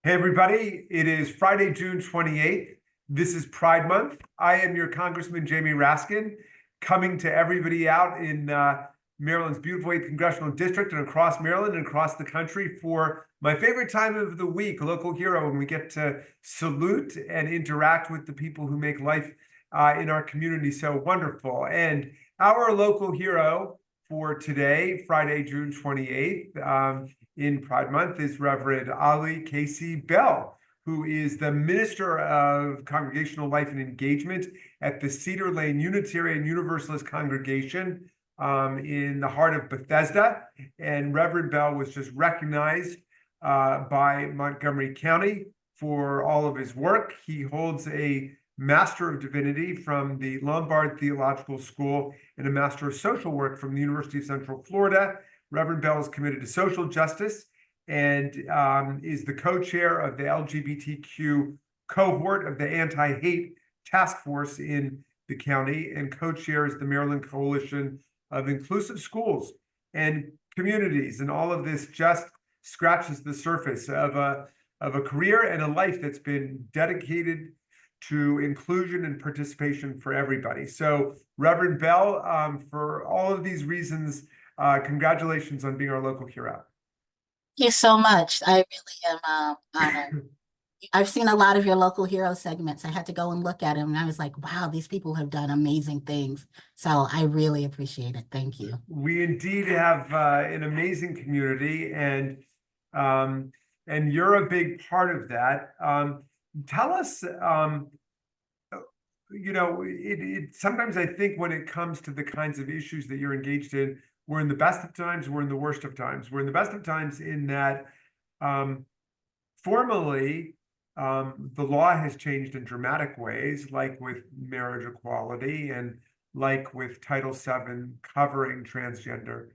Hey, everybody. It is Friday, June 28th. This is Pride Month. I am your Congressman, Jamie Raskin, coming to everybody out in Maryland's beautiful 8th Congressional District and across Maryland and across the country for my favorite time of the week, Local Hero, when we get to salute and interact with the people who make life in our community so wonderful. And our local hero for today, Friday, June 28th, in Pride Month is Reverend Ali Casey Bell, who is the Minister of Congregational Life and Engagement at the Cedar Lane Unitarian Universalist congregation in the heart of Bethesda. And Reverend Bell was just recognized by Montgomery County for all of his work. He holds a Master of Divinity from the Lombard Theological School and a Master of Social Work from the University of Central Florida. Reverend Bell is committed to social justice and is the co-chair of the LGBTQ cohort of the Anti-Hate Task Force in the county and co-chairs the Maryland Coalition of Inclusive Schools and Communities. And all of this just scratches the surface of a career and a life that's been dedicated to inclusion and participation for everybody. So Reverend Bell, for all of these reasons, congratulations on being our local hero. Thank you so much. I really am honored. I've seen a lot of your local hero segments. I had to go and look at them, and I was like, wow, these people have done amazing things. So I really appreciate it. Thank you. We indeed have an amazing community, and you're a big part of that. Tell us, sometimes I think when it comes to the kinds of issues that you're engaged in, we're in the best of times, we're in the worst of times. We're in the best of times in that formally, the law has changed in dramatic ways, like with marriage equality and like with Title VII covering transgender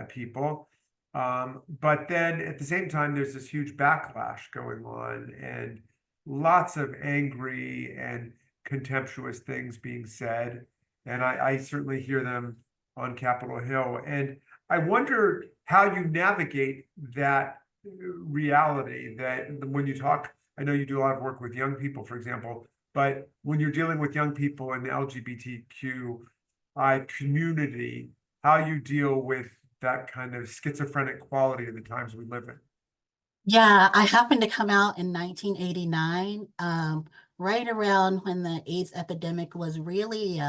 people. But then at the same time, there's this huge backlash going on and lots of angry and contemptuous things being said. And I certainly hear them on Capitol Hill. And I wonder how you navigate that reality that when you talk, I know you do a lot of work with young people, for example, but when you're dealing with young people in the LGBTQI community, how you deal with that kind of schizophrenic quality of the times we live in. Yeah, I happened to come out in 1989, right around when the AIDS epidemic was really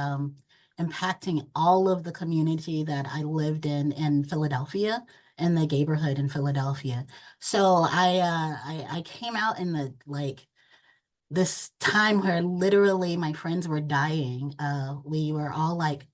impacting all of the community that I lived in Philadelphia, in the neighborhood in Philadelphia. So I came out in this time where literally my friends were dying. We were all like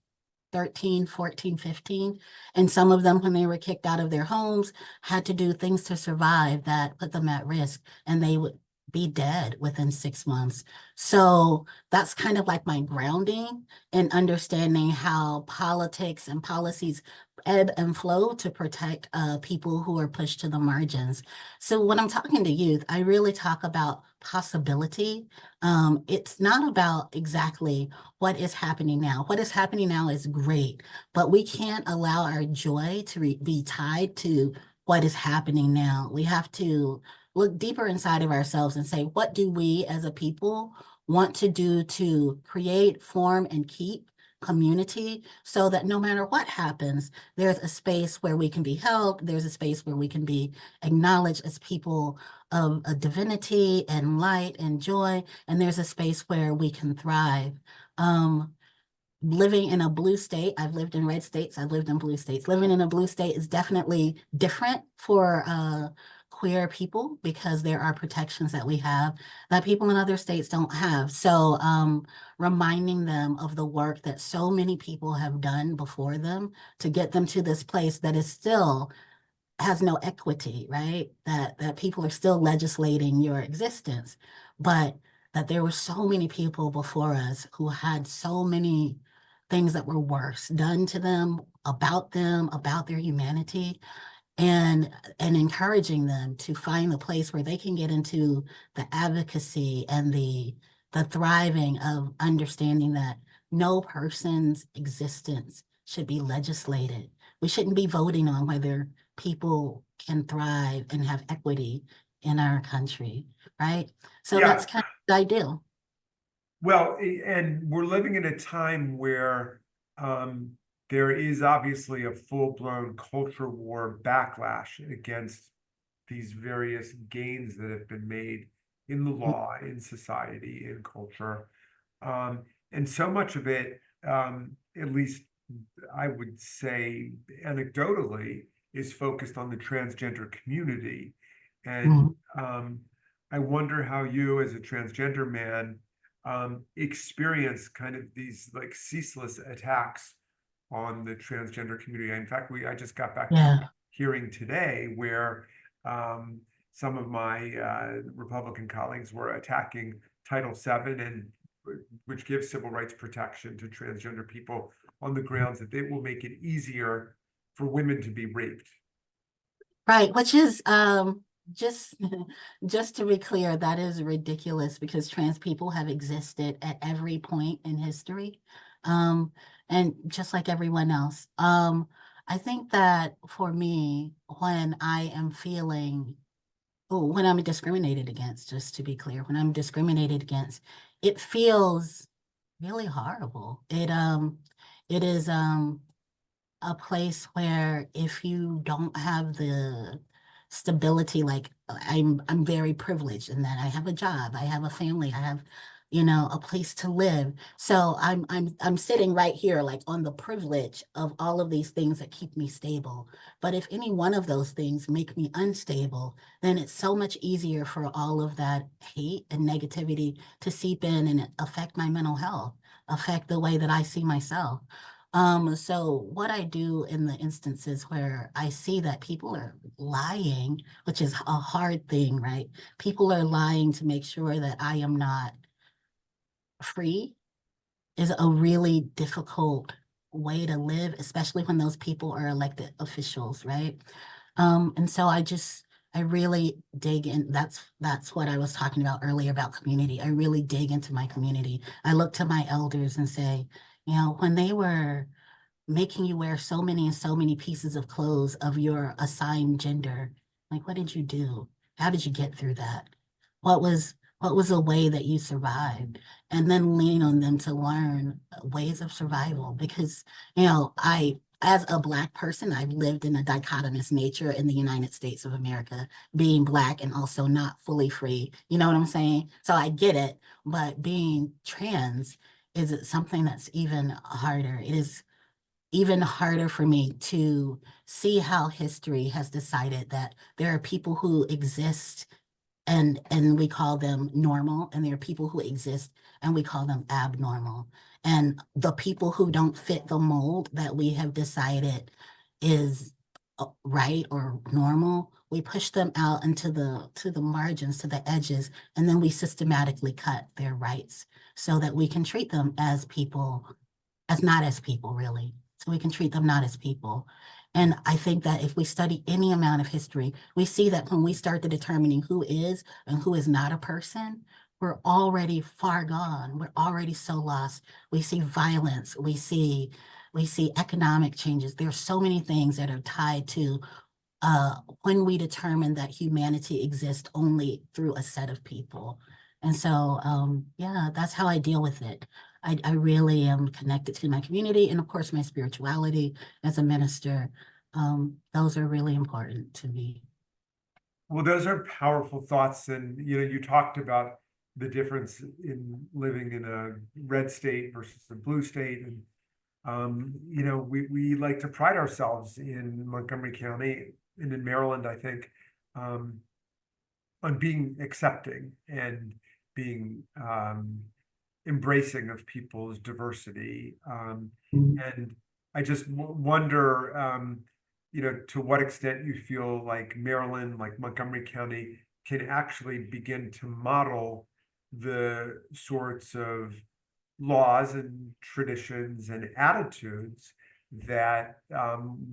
13, 14, 15. And some of them, when they were kicked out of their homes, had to do things to survive that put them at risk, and they would be dead within 6 months. So that's kind of like my grounding in understanding how politics and policies ebb and flow to protect people who are pushed to the margins. So when I'm talking to youth, I really talk about possibility. It's not about exactly what is happening now. What is happening now is great, but we can't allow our joy to be tied to what is happening now. We have to look deeper inside of ourselves and say, what do we as a people want to do to create, form, and keep community so that no matter what happens, there's a space where we can be held, there's a space where we can be acknowledged as people of a divinity and light and joy, and there's a space where we can thrive. Living in a blue state, I've lived in red states, I've lived in blue states. Living in a blue state is definitely different for queer people because there are protections that we have that people in other states don't have. So reminding them of the work that so many people have done before them to get them to this place that is still has no equity, right? That people are still legislating your existence, but that there were so many people before us who had so many things that were worse done to them, about their humanity, and encouraging them to find the place where they can get into the advocacy and the thriving of understanding that no person's existence should be legislated. We shouldn't be voting on whether people can thrive and have equity in our country, right? So Yeah. that's kind of the ideal. Well, and we're living in a time where um, there is obviously a full-blown culture war backlash against these various gains that have been made in the law, in society, in culture. Um, and so much of it, at least I would say anecdotally, is focused on the transgender community. And Mhm. I wonder how you, as a transgender man, experience kind of these like ceaseless attacks on the transgender community. In fact, I just got back from Yeah. hearing today where um, some of my Republican colleagues were attacking Title VII, and which gives civil rights protection to transgender people on the grounds that it will make it easier for women to be raped. Right, which is just just to be clear, that is ridiculous because trans people have existed at every point in history. Um, and just like everyone else. I think that for me, when I am feeling, oh, when I'm discriminated against, just to be clear, when I'm discriminated against, it feels really horrible. It is a place where if you don't have the stability, like I'm very privileged in that I have a job, I have a family, I have, a place to live. So I'm sitting right here like on the privilege of all of these things that keep me stable. But if any one of those things make me unstable, then it's so much easier for all of that hate and negativity to seep in and affect my mental health, affect the way that I see myself. So what I do in the instances where I see that people are lying, which is a hard thing, right? People are lying to make sure that I am not free is a really difficult way to live, especially when those people are elected officials, right? And so I really dig in. That's what I was talking about earlier about community. I really dig into my community. I look to my elders and say, when they were making you wear so many and so many pieces of clothes of your assigned gender. Like, what did you do? How did you get through that? What was a way that you survived? And then lean on them to learn ways of survival because, as a Black person, I've lived in a dichotomous nature in the United States of America, being Black and also not fully free. You know what I'm saying? So I get it, but being trans is something that's even harder. It is even harder for me to see how history has decided that there are people who exist and we call them normal, and there are people who exist and we call them abnormal. And the people who don't fit the mold that we have decided is right or normal, we push them out into the margins, to the edges, and then we systematically cut their rights so that we can treat them as people, as not as people, really. So we can treat them not as people. And I think that if we study any amount of history, we see that when we start to determining who is and who is not a person, we're already far gone. We're already so lost. We see violence. We see economic changes. There's so many things that are tied to when we determine that humanity exists only through a set of people. And so, yeah, that's how I deal with it. I really am connected to my community and, of course, my spirituality as a minister. Those are really important to me. Well, those are powerful thoughts. And, you talked about the difference in living in a red state versus a blue state. And, we like to pride ourselves in Montgomery County and in Maryland, I think, um, on being accepting and being embracing of people's diversity. Mhm. And I just wonder, to what extent you feel like Maryland, like Montgomery County, can actually begin to model the sorts of laws and traditions and attitudes that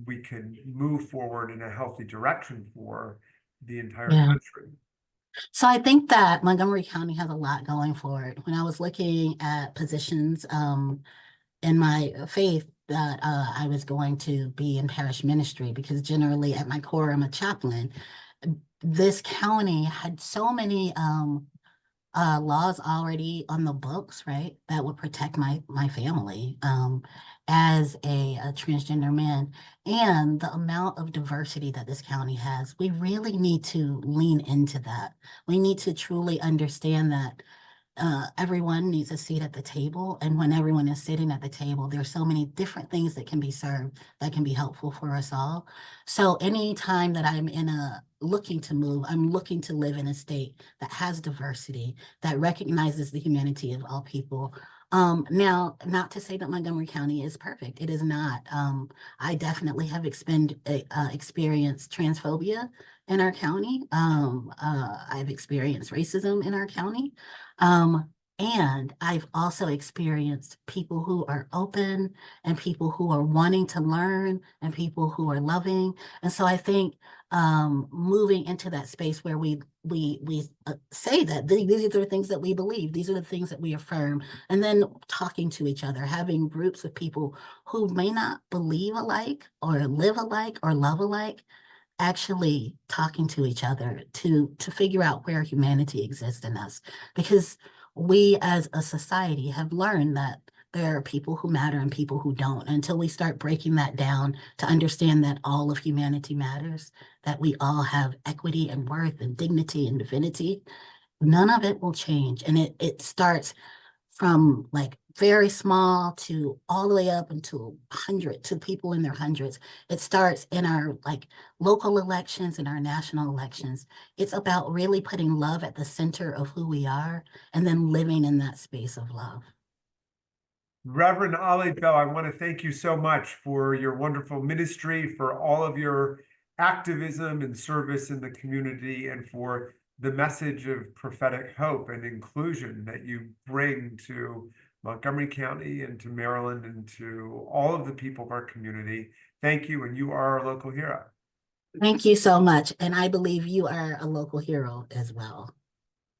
we can move forward in a healthy direction for the entire Yeah. country. So I think that Montgomery County has a lot going for it. When I was looking at positions, in my faith that I was going to be in parish ministry because generally at my core I'm a chaplain. this county had so many laws already on the books, right, that would protect my family as a transgender man. And the amount of diversity that this county has, we really need to lean into that. We need to truly understand that everyone needs a seat at the table. And when everyone is sitting at the table, there's so many different things that can be served that can be helpful for us all. So anytime that I'm looking to move, I'm looking to live in a state that has diversity, that recognizes the humanity of all people. Now, not to say that Montgomery County is perfect. It is not. I definitely have experienced transphobia in our county. I've experienced racism in our county. And I've also experienced people who are open and people who are wanting to learn and people who are loving. And so I think moving into that space where we say that these are the things that we believe, these are the things that we affirm, and then talking to each other, having groups of people who may not believe alike or live alike or love alike, actually talking to each other to figure out where humanity exists in us, because we as a society have learned that there are people who matter and people who don't. Until we start breaking that down to understand that all of humanity matters, that we all have equity and worth and dignity and divinity, none of it will change. And it starts from like very small to all the way up into 100, to people in their hundreds. It starts in our like local elections and our national elections. It's about really putting love at the center of who we are and then living in that space of love. Reverend Ali Bell, I want to thank you so much for your wonderful ministry, for all of your activism and service in the community, and for the message of prophetic hope and inclusion that you bring to Montgomery County and to Maryland and to all of the people of our community. Thank you, and you are our local hero. Thank you so much. And I believe you are a local hero as well.